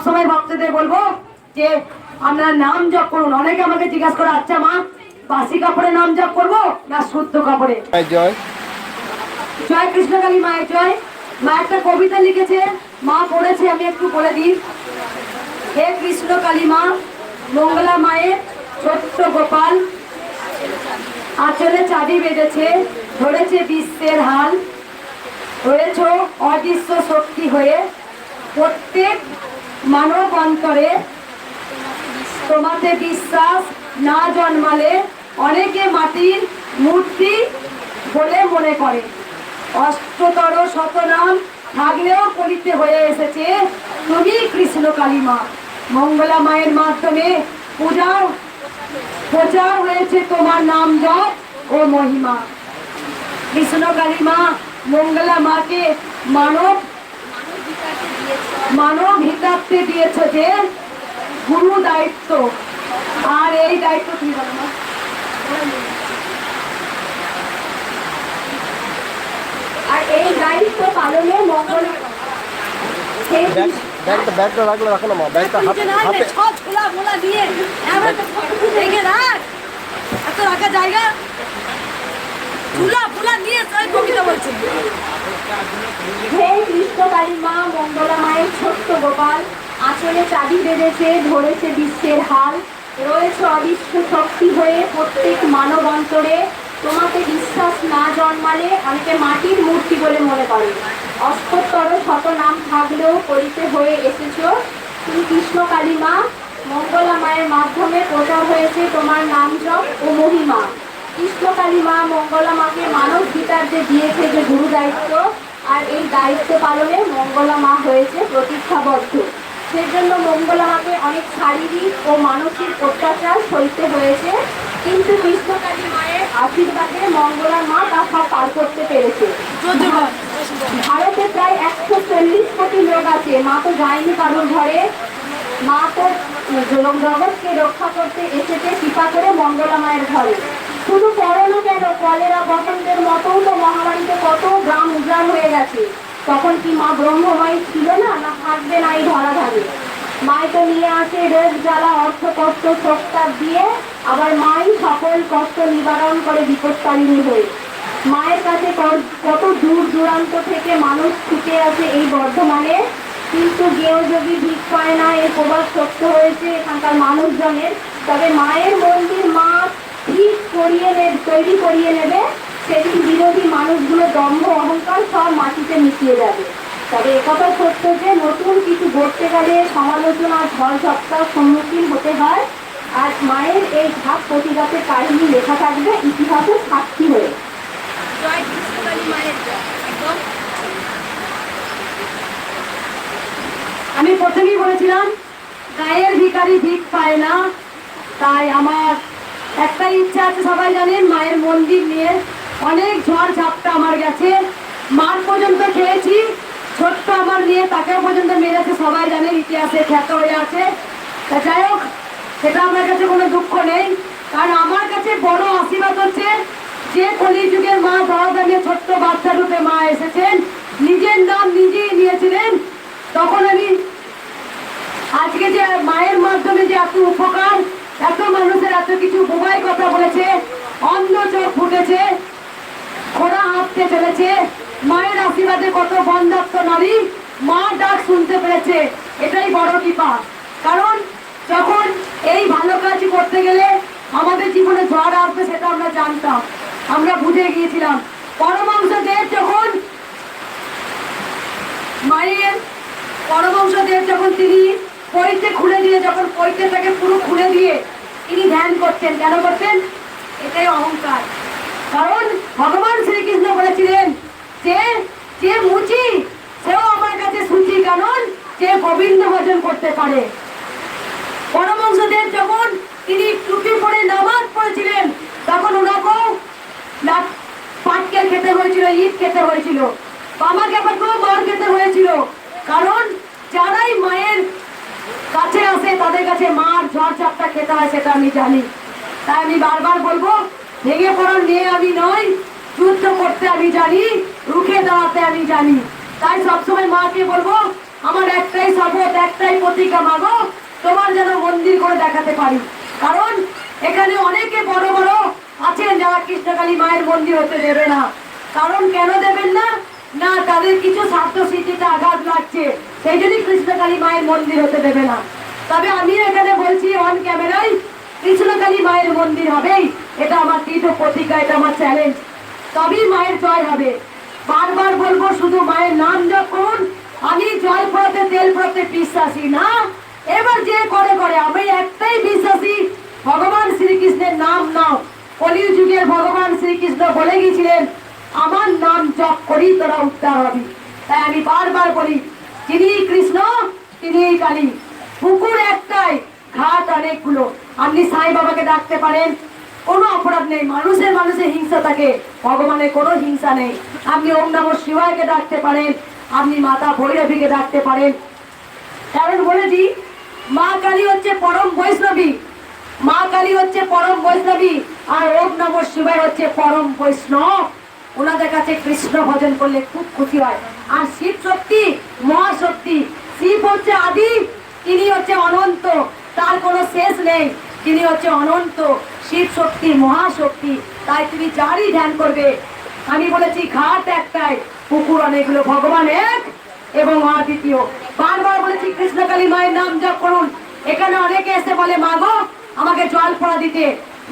সময় ভক্তদের বলবো যে আপনারা নাম জপ করুন। অনেকে আমাকে জিজ্ঞাসা করে, আচ্ছা মা বাসি কাপড়ে নাম জপ করবো না শুদ্ধ কাপড়ে? জয় জয় কৃষ্ণকালী মায়ের জয়। মা একটা কবিতা লিখেছে, মা পড়েছে, আমি একটু বলে দিই। হে কৃষ্ণ কালী মা, মঙ্গলা মায়ের ছোট্ট গোপাল, আঁচলে চাবি বেঁধেছে, ধরেছে বিশ্বের হাল, রয়েছ অদৃশ্য শক্তি হয়ে প্রত্যেক মানব অন্তরে। তোমাতে বিশ্বাস না জন্মালে অনেকে মাটির মূর্তি বলে মনে করে। অষ্টতর শতনাম থাকলেও পরিতে হয়ে এসেছে তুমি কৃষ্ণ কালী মা। মঙ্গলা মায়ের মাধ্যমে প্রচার হয়েছে তোমার নাম জপ ও মহিমা। কৃষ্ণ কালী মা মঙ্গলা মাকে মানব হিতার্থে দিয়েছ যে গুরু দায়িত্ব। আর এই দায়িত্ব কি বলো না, আর এই দায়িত্ব পালনে মঙ্গল ব্যাগটা রাখলে রাখো না মা, ব্যাগটা হাতে সব খোলা মোলা দিয়ে রেখে রাখ, এত রাখা জায়গা ফুলা নিয়ে কবিতা বলছে। হে কৃষ্ণকালী মা, মঙ্গলা মায়ের ছোট্ট গোপাল, আঁচলে চাবি বেঁধেছে, ধরেছে বিশ্বের হাল, রয়েছে অদৃশ্য শক্তি হয়ে প্রত্যেক মানব অন্তরে। তোমাকে বিশ্বাস না জন্মালে অনেকে মাটির মূর্তি বলে মনে করে। অষ্টতর শত নাম থাকলেও পরিতে হয়ে এসেছ তুমি কৃষ্ণ কালী মা। মঙ্গলা মায়ের মাধ্যমে প্রচার হয়েছে তোমার নাম জপ ও মহিমা। কৃষ্ণ কালী মা মঙ্গলা মাকে মানব গীতার্থে দিয়েছে যে গুরু দায়িত্ব, আর এই দায়িত্ব পালনে মঙ্গলা মা হয়েছে প্রতীক্ষাবদ্ধ। সেজন্য মঙ্গলা মাকে অনেক শারীরিক ও মানসিক অত্যাচার সইতে হয়েছে, কিন্তু কৃষ্ণকালী মায়ের আশীর্বাদে মঙ্গলা মা তা সব পার করতে পেরেছে। ভারতে প্রায় 140 কোটি লোক আছে, মা তো যায়নি কারোর ঘরে। মা তো জগৎকে রক্ষা করতে এসেছে কৃপা করে মঙ্গলা মায়ের ঘরে। শুধু করোনা কেন, কলেরা বসন্তের মতও তো মহামারীতে কত গ্রাম উজাড় হয়ে গেছে। তখন কি মা ব্রহ্মময় ছিল না, না থাকবে না এই ধরাধারে? মাই তো নিয়ে আসে রোগ জ্বালা, অর্থ কষ্ট সত্যাগ দিয়ে, আবার মাই সকল কষ্ট নিবারণ করে বিপদকারিণী হয়ে। মায়ের কাছে কত দূর দূরান্ত থেকে মানুষ ছুটে আসে এই বর্ধমানে, কিন্তু গেও যদি ভিক পায় না, এর প্রভাব সত্য হয়েছে এখানকার মানুষজনের। তবে মায়ের মন্দির মা ঠিক তৈরি করিয়ে নেবে, সেদিন বিরোধী মানুষগুলো দম্ভ অহংকার সব মাটিতে মিশিয়ে যাবে। তবে একথা সত্য যে নতুন কিছু গড়তে গেলে সমালোচনা ঝড় ঝটকার সম্মুখীন হতে হয়, আর মায়ের এই ঘাত প্রতিঘাতের কাহিনী লেখা থাকবে ইতিহাসের সাক্ষী হয়ে। জয় কৃষ্ণকালী মায়ের জয়। আমি প্রথমেই বলেছিলাম গায়ের ভিখারি ভিক পায় না, তাই আমার একটাই ইচ্ছা আছে, সবাই জানেন মায়ের মন্দির নিয়ে অনেক ঝড় ঝাপটা আমার গেছে। মার পর্যন্ত খেয়েছি, ছোট্ট আমার নিয়ে তাকেও পর্যন্ত মেরেছে, সবাই জানেন, ইতিহাসে খ্যাত হয়ে আছে। তা যাই হোক, সেটা আমার কাছে কোনো দুঃখ নেই, কারণ আমার কাছে বড় আশীর্বাদ হচ্ছে যে কলিযুগের মা ধরা নিয়ে ছোট্ট বাচ্চা রূপে মা এসেছেন, নিজের নাম নিজেই নিয়েছিলেন। তখন আমি আজকে যে মায়ের মাধ্যমে যে এত উপকার, এত মানুষের এত কিছু বোবাই কথা বলেছে, অন্ধ চোখ ফুটেছে, খোড়া হাঁটতে চলেছে, মায়ের আশীর্বাদে কত বন্ধাত্ম নারী মা ডাক শুনতে পেরেছে, এটাই বড় কৃপা। কারণ যখন এই ভালো কাজ করতে গেলে আমাদের জীবনে ঝড় আসবে সেটা আমরা জানতাম, আমরা বুঝে গিয়েছিলাম। পরমাংশদেব যখন মায়ের পরমাংশদেব যখন তিনি পৈতে খুলে দিয়ে, যখন পৈতেটাকে পুরো খুলে দিয়ে তিনি ধ্যান করতেন, কেন করতেন? এটাই অহংকার। কারণ ভগবান শ্রীকৃষ্ণ বলেছিলেন যে মুচি সেও আমার কাছে সূচি, কারণ যে গোবিন্দ ভজন করতে পারে। পরমহংসদেব যখন তিনি টুপি পরে নামাজ পড়েছিলেন, তখন ওনাকেও পাটকেল খেতে হয়েছিল, ইট খেতে হয়েছিল, আমাকে আমাকেও মার খেতে হয়েছিল। কারণ যারাই মায়ের কাছে আসে তাদের কাছে মার ঝড় ঝাপটা খেতে হয়, সেটা আমি জানি। তাই আমি বারবার বলবো, ভেঙে পড়ার মেয়ে আমি নই, যুদ্ধ করতে আমি জানি, রুখে দাঁড়াতে আমি জানি। তাই সবসময় মাকে বলবো আমার একটাই শপথ, একটাই প্রতিজ্ঞা মাগো, তোমার যেন মন্দির করে দেখাতে পারি। কারণ এখানে অনেকে বড় বড় আছেন যারা কৃষ্ণকালী মায়ের মন্দির হতে দেবে না। কারণ কেন দেবেন না? না, তাদের কিছু স্বার্থ স্মৃতিতে আঘাত লাগছে, সেই জন্যই কৃষ্ণকালী মায়ের মন্দির হতে দেবে না। তবে আমি এখানে বলছি অন ক্যামেরায়, কৃষ্ণকালী মায়ের মন্দির হবেই, এটা আমার দৃঢ় প্রতিজ্ঞা, এটা আমার চ্যালেঞ্জ। তবেই মায়ের জয় হবে। বারবার বলবো, শুধু মায়ের নাম জপ করুন। আমি জল পড়াতে তেল পড়াতে বিশ্বাসী না। এবার যে করে করে, আমি একটাই বিশ্বাসী, ভগবান শ্রীকৃষ্ণের নাম নাও। কলি যুগের ভগবান শ্রীকৃষ্ণ বলে গিয়েছিলেন, আমার নাম জপ করি তোরা উদ্ধার হবি। তাই আমি বারবার বলি, যিনি কৃষ্ণ তিনি কালী। পুকুর একটাই, ঘাট অনেকগুলো। আপনি সাই বাবাকে ডাকতে পারেন, কোনো অপরাধ নেই। মানুষের মানুষের হিংসা থাকে, ভগবানের কোনো হিংসা নেই। আপনি ওম নমঃ শিবায়কে ডাকতে পারেন, আপনি মাতা ভৈরবীকে ডাকতে পারেন। কারণ বলেছি, মা কালী হচ্ছে পরম বৈষ্ণবী, মা কালী হচ্ছে পরম বৈষ্ণবী, আর ওম নমঃ শিবায় হচ্ছে পরম বৈষ্ণব। ওনাদের কাছে কৃষ্ণ ভজন করলে খুব খুশি হয়। আর শিব শক্তি মহাশক্তি। শিব হচ্ছে আদি, তিনি হচ্ছে অনন্ত, তার কোনো শেষ নেই, তিনি হচ্ছে অনন্ত। শিব শক্তি মহাশক্তি, তাই তুমি যারই ধ্যান করবে। আমি বলেছি ঘাট একটাই, পুকুর অনেকগুলো, ভগবান এক এবং অদ্বিতীয়। বারবার বলেছি কৃষ্ণকালী মায়ের নাম জপ করুন। এখানে অনেকে এসে বলে, মাগো আমাকে জল পোড়া দিতে,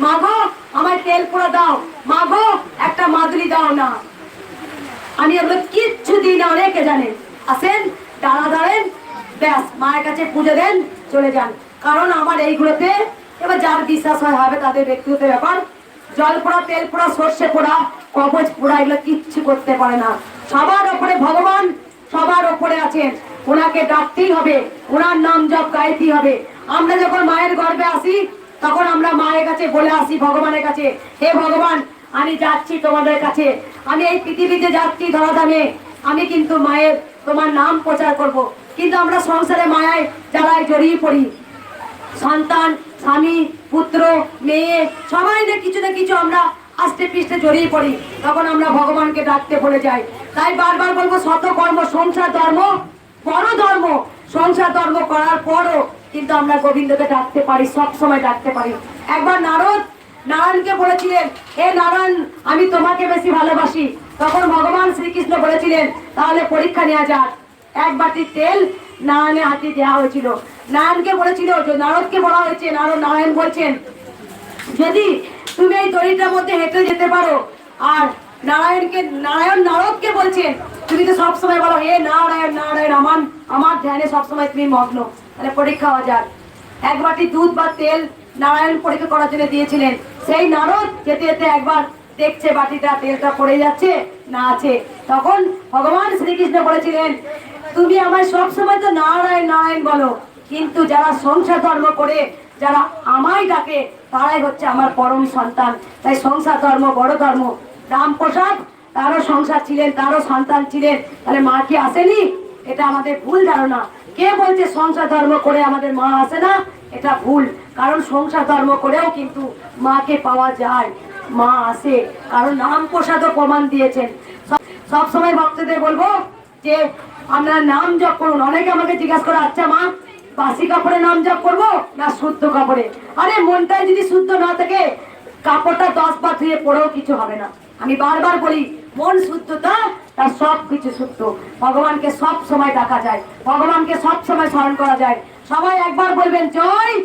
মাগো আমায় তেল পোড়া দাও, মাগো একটা মাদুলি দাও না। আমি এগুলো কিচ্ছু দিই না, অনেকে জানেন। আসেন, দাঁড়া দাঁড়েন, ব্যাস মায়ের কাছে পুজো দেন, চলে যান। কারণ আমার এইগুলোতে এবার যার বিশ্বাস হয় হবে, তাদের ব্যক্তিগত ব্যাপার। জল পোড়া, তেল পোড়া, সর্ষে পোড়া, কবচ পোড়া, এগুলো কিচ্ছু করতে পারে না। সবার ওপরে ভগবান, সবার ওপরে আছেন, ওনাকে ডাকতেই হবে, ওনার নাম জপ গাইতেই হবে। আমরা যখন মায়ের গর্ভে আসি, তখন আমরা মায়ের কাছে বলে আসি, ভগবানের কাছে, হে ভগবান আমি যাচ্ছি তোমাদের কাছে, আমি এই পৃথিবীতে যাচ্ছি ধরাধামে, আমি কিন্তু মায়ের তোমার নাম প্রচার করব। কিন্তু আমরা সংসারে মায়ায় জ্বালায় জড়িয়ে পড়ি, সন্তান, স্বামী, পুত্র, মেয়ে, সবাই না কিছু আমরা আস্তে পিষ্টে জড়িয়ে পড়ি, তখন আমরা ভগবানকে ডাকতে ভুলে যাই। তাই বারবার বলবো, শত কর্ম সংসার ধর্ম বড় ধর্ম। সংসার ধর্ম করার পরও কিন্তু আমরা গোবিন্দকে ডাকতে পারি, সব সময় ডাকতে পারি। একবার নারায়ণকে বলেছিলেন, হে নারায়ণ আমি তোমাকে বেশি ভালোবাসি। তখন ভগবান শ্রীকৃষ্ণ বলেছিলেন, তাহলে পরীক্ষা নেওয়া যাক। এক বাটি তেল নারায়ণের হাতে দেওয়া হয়েছিল। নারায়ণকে বলেছিল, নারদকে বলা হয়েছে, নারায়ণ বলছেন, যদি তুমি এই দড়িটার মধ্যে হেঁটে যেতে পারো। আর নারায়ণ নারদকে বলছেন, তুমি তো সবসময় বলো হে নারায়ণ নারায়ণ, আমার ধ্যানে সবসময় তুমি মগ্ন, তাহলে পরীক্ষা হওয়া যাক। এক বাটি দুধ বা তেল নারায়ণ পরীক্ষা করার জন্য দিয়েছিলেন। সেই নারদ যেতে যেতে একবার দেখছে বাটিটা, তেলটা পড়ে যাচ্ছে না আছে। তখন ভগবান শ্রীকৃষ্ণ বলেছিলেন, তুমি আমার সবসময় তো নারায়ণ নারায়ণ বলো, কিন্তু যারা সংসার ধর্ম করে, যারা আমায় ডাকে, তারাই হচ্ছে আমার পরম সন্তান। তাই সংসার ধর্ম বড় ধর্ম। রামপ্রসাদ, তারও সংসার ছিলেন, তারও সন্তান ছিলেন, তাহলে মা কি আসেনি? এটা আমাদের ভুল ধারণা। কে বলছে সংসার ধর্ম করে আমাদের মা আসে না? এটা ভুল। কারণ সংসার ধর্ম করেও কিন্তু মাকে পাওয়া যায়, মা আসে। কারণ রামপ্রসাদও প্রমাণ দিয়েছেন। সবসময় ভক্তদের বলবো যে আপনারা নাম জপ করুন। অনেকে আমাকে জিজ্ঞাসা করে, আচ্ছা মা বাসি কাপড়ে নাম জপ করবো না শুদ্ধ কাপড়ে? আরে মনটাই যদি শুদ্ধ না থাকে, কাপড়টা 10 বার ধুয়ে পরেও কিছু হবে না। আমি বারবার বলি, মন শুদ্ধতা তার সব কিছু শুদ্ধ। ভগবানকে সব সময় ডাকা যায়, ভগবানকে সব সময় স্মরণ করা যায়। সবাই একবার বলবেন জয়